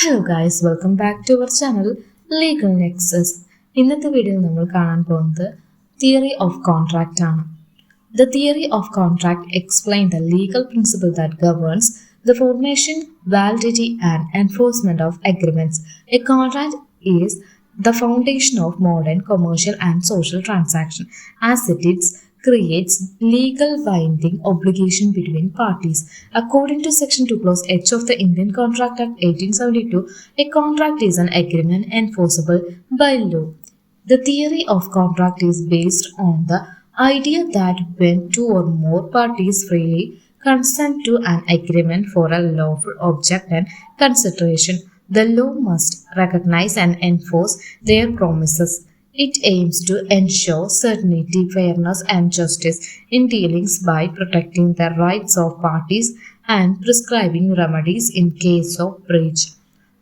Hello guys, welcome back to our channel Legal Nexus. ഇന്നത്തെ വീഡിയോയിൽ നമ്മൾ കാണാൻ പോകുന്നത് തിയറി ഓഫ് കോൺട്രാക്റ്റ് ആണ്. The theory of contract explains the legal principle that governs the formation, validity, and enforcement of agreements. A contract is the foundation of modern commercial and social transaction, as it creates legal binding obligation between parties. According to Section 2 Clause H of the Indian Contract Act 1872, a contract is an agreement enforceable by law. The theory of contract is based on the idea that when two or more parties freely consent to an agreement for a lawful object and consideration, the law must recognize and enforce their promises. It aims to ensure certainty, fairness, and justice in dealings by protecting the rights of parties and prescribing remedies in case of breach.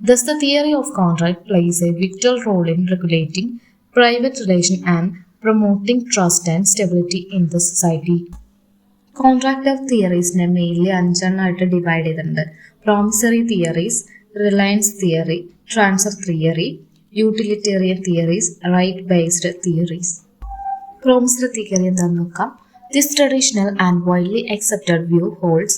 Thus, the theory of contract plays a vital role in regulating private relations and promoting trust and stability in the society. Contract of theories-ne mainly അഞ്ചെണ്ണമായിട്ട് divide ചെയ്തിട്ടുണ്ട്. Promissory theories, reliance theory, transfer theory, utilitarian theories, right-based theories. Promissory theory എന്താണെന്ന് നോക്കാം. This traditional and widely accepted view holds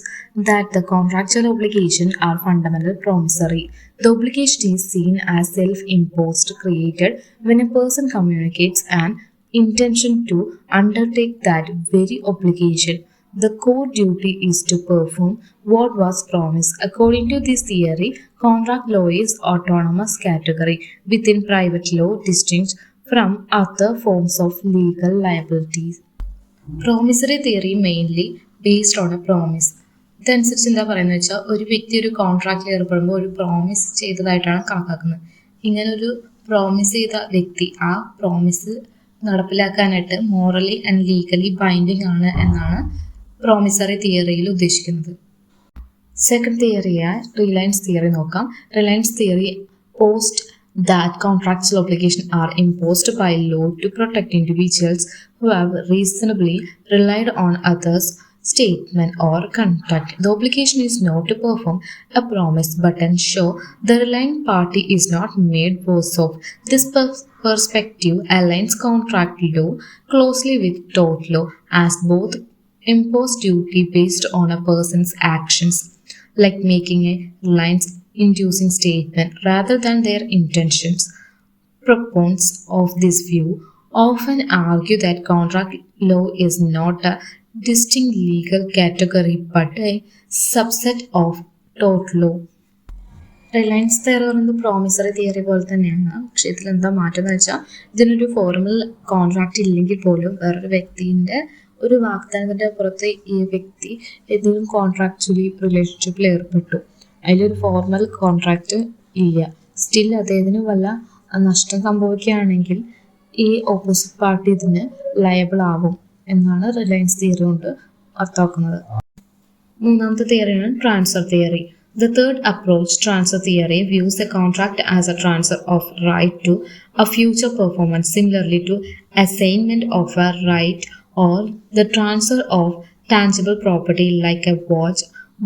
that the contractual obligations are fundamental promissory. The obligation is seen as self-imposed, created when a person communicates an intention to undertake that very obligation. The core duty is to perform what was promised. According to this theory, contract law is autonomous category within private law, distinct from other forms of legal liabilities. Promissory theory mainly based on a promise. ഇതനുസരിച്ച് എന്താ പറയുന്നത് വെച്ചാൽ ഒരു വ്യക്തി ഒരു കോൺട്രാക്റ്റിൽ ഏർപ്പെടുമ്പോൾ ഒരു promise ചെയ്തതായിട്ടാണ് കണക്കാക്കുന്നത്. ഇങ്ങനെ ഒരു പ്രോമിസ് ചെയ്ത വ്യക്തി ആ പ്രോമിസ് നടപ്പിലാക്കാനായിട്ട് മോറലി ആൻഡ് ലീഗലി ബൈൻഡിങ് ആണ് എന്നാണ് പ്രോമിസറി തിയറിയിൽ ഉദ്ദേശിക്കുന്നത്. സെക്കൻഡ് തിയറിയായ റിലയൻസ് തിയറി നോക്കാം. Reliance theory posits that contractual obligations are imposed by law to protect individuals who have reasonably relied on others' statement or conduct. The obligation is not to perform a promise but ensure the relying party is not made worse off. This perspective aligns contract law closely with tort law, as both impose duty based on a person's actions, like making a reliance inducing statement rather than their intentions. Proponents of this view often argue that contract law is not a distinct legal category but a subset of tort law. Reliance theory പറയുന്നത് promissory theory പോലെ തന്നെയാണ്. പക്ഷെ ഇതിലെന്താ മാറ്റം എന്ന് വെച്ചാൽ ഇതിനൊരു formal contract ഇല്ലെങ്കിൽ പോലും വേറൊരു വ്യക്തിൻ്റെ ഒരു വാഗ്ദാനത്തിൻ്റെ പുറത്ത് ഈ വ്യക്തി ഏതെങ്കിലും കോൺട്രാക്ച്വലി റിലേഷൻഷിപ്പിൽ ഏർപ്പെട്ടു, അതിലൊരു ഫോർമൽ കോൺട്രാക്റ്റ് ഇല്ല, സ്റ്റിൽ അദ്ദേഹത്തിന് വല്ല നഷ്ടം സംഭവിക്കുകയാണെങ്കിൽ ഈ ഓപ്പോസിറ്റ് പാർട്ടി ഇതിന് ലയബിൾ ആവും എന്നാണ് റിലയൻസ് തിയറി കൊണ്ട് അർത്ഥമാക്കുന്നത്. മൂന്നാമത്തെ തിയറിയാണ് transfer theory. The third approach, transfer theory, views a contract as a transfer of right to a future performance, similarly to assignment of a right or the transfer of tangible property like a watch.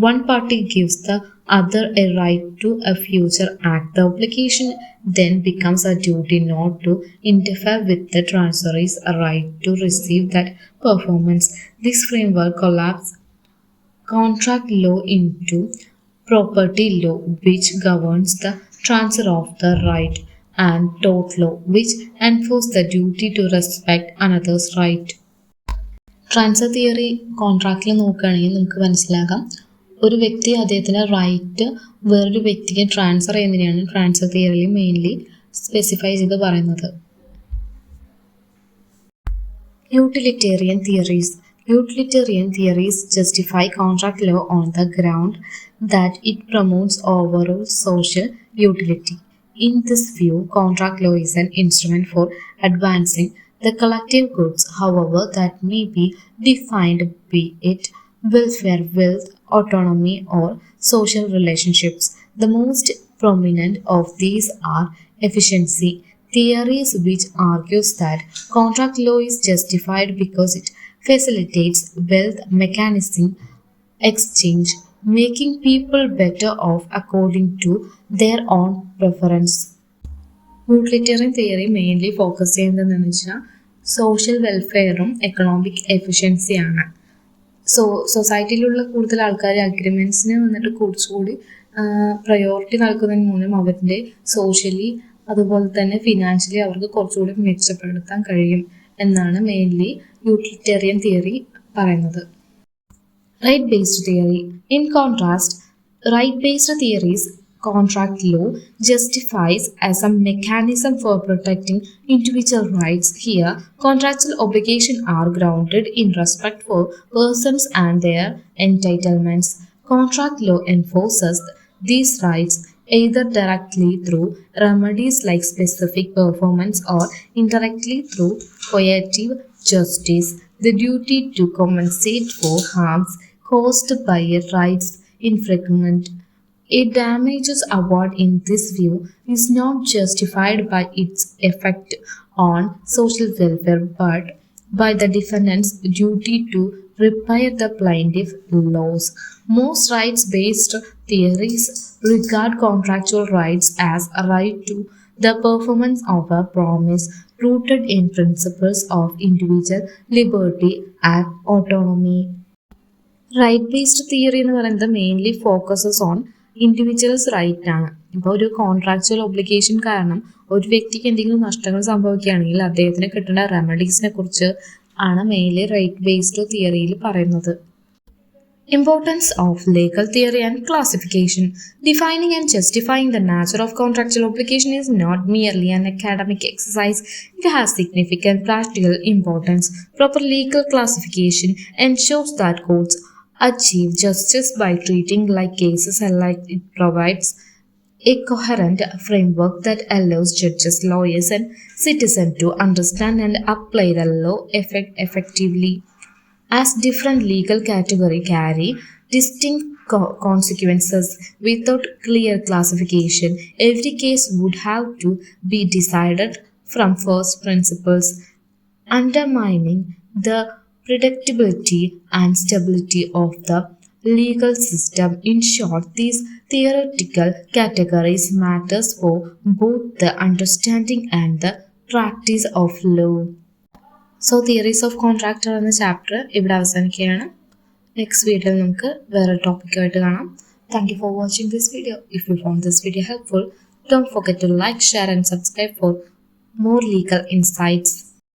One party gives the other a right to a future act. The obligation then becomes a duty not to interfere with the transferee's right to receive that performance. This framework collapses contract law into property law, which governs the transfer of the right, and tort law, which enforces the duty to respect another's right. Transfer theory കോൺട്രാക്റ്റിൽ നോക്കുകയാണെങ്കിൽ നമുക്ക് മനസ്സിലാക്കാം, ഒരു വ്യക്തി അദ്ദേഹത്തിൻ്റെ right വേറൊരു വ്യക്തിക്ക് transfer ചെയ്യുന്നതിനാണ് ട്രാൻസ്ഫർ തിയറിയിൽ മെയിൻലി സ്പെസിഫൈ ചെയ്ത് പറയുന്നത്. Utilitarian theories. Utilitarian theories justify contract law on the ground that it promotes overall social utility. In this view, contract law is an instrument for advancing the collective goods, however that may be defined, be it welfare, wealth, autonomy, or social relationships. The most prominent of these are efficiency theories, which argues that contract law is justified because it facilitates wealth mechanism exchange making people better off according to their own preference. Utilitarian theory mainly focus ചെയ്യുന്നതെന്ന് വെച്ചാൽ social വെൽഫെയറും economic എഫിഷ്യൻസിയാണ്. സൊസൈറ്റിയിലുള്ള കൂടുതൽ ആൾക്കാർ അഗ്രിമെൻറ്റ്സിന് വന്നിട്ട് കുറച്ചുകൂടി priority നൽകുന്നതിന് മൂലം അവരുടെ socially അതുപോലെ തന്നെ ഫിനാൻഷ്യലി അവർക്ക് കുറച്ചുകൂടി മെച്ചപ്പെടുത്താൻ കഴിയും എന്നാണ് മെയിൻലി യൂട്ടിലിറ്റേറിയൻ തിയറി പറയുന്നത്. Right-based theory. In contrast, right-based theories contract law justifies as a mechanism for protecting individual rights. Here, contractual obligations are grounded in respect for persons and their entitlements. Contract law enforces these rights either directly through remedies like specific performance or indirectly through coercive justice. The duty to compensate for harms caused by a rights infringement. A damages award in this view is not justified by its effect on social welfare but by the defendant's duty to repair the plaintiff's loss. Most rights-based theories regard contractual rights as a right to the performance of a promise rooted in principles of individual liberty and autonomy. Right based theory എന്ന് പറയുന്നത് mainly focuses on individuals right ആണ്. ഇപ്പോൾ ഒരു contractual obligation കാരണം ഒരു വ്യക്തിക്ക് എന്തെങ്കിലും നഷ്ടങ്ങൾ സംഭവിക്കുകയാണെങ്കിൽ അദ്ദേഹത്തിന് കിട്ടേണ്ട റെമഡീസിനെ കുറിച്ച് ആണ് മെയിൻലി റൈറ്റ് ബേസ്ഡ് തിയറിയിൽ പറയുന്നത്. Importance of legal theory and classification. Defining and justifying the nature of contractual obligation is not merely an academic exercise, it has significant practical importance. Proper legal classification ensures that courts achieve justice by treating like cases alike. It provides a coherent framework that allows judges, lawyers, and citizens to understand and apply the law effectively. As different legal categories carry distinct consequences without clear classification, every case would have to be decided from first principles, undermining the predictability and stability of the legal system. In short, these theoretical categories matters for both the understanding and the practice of law. So theories of contract എന്ന chapter ഇവിടെ അവസാനിക്കുകയാണ്. Next വീഡിയോയിൽ നമുക്ക് വേറെ ടോപ്പിക്കുമായിട്ട് കാണാം. Thank you for watching this video. If you found this video helpful, don't forget to like, share and subscribe for more legal insights.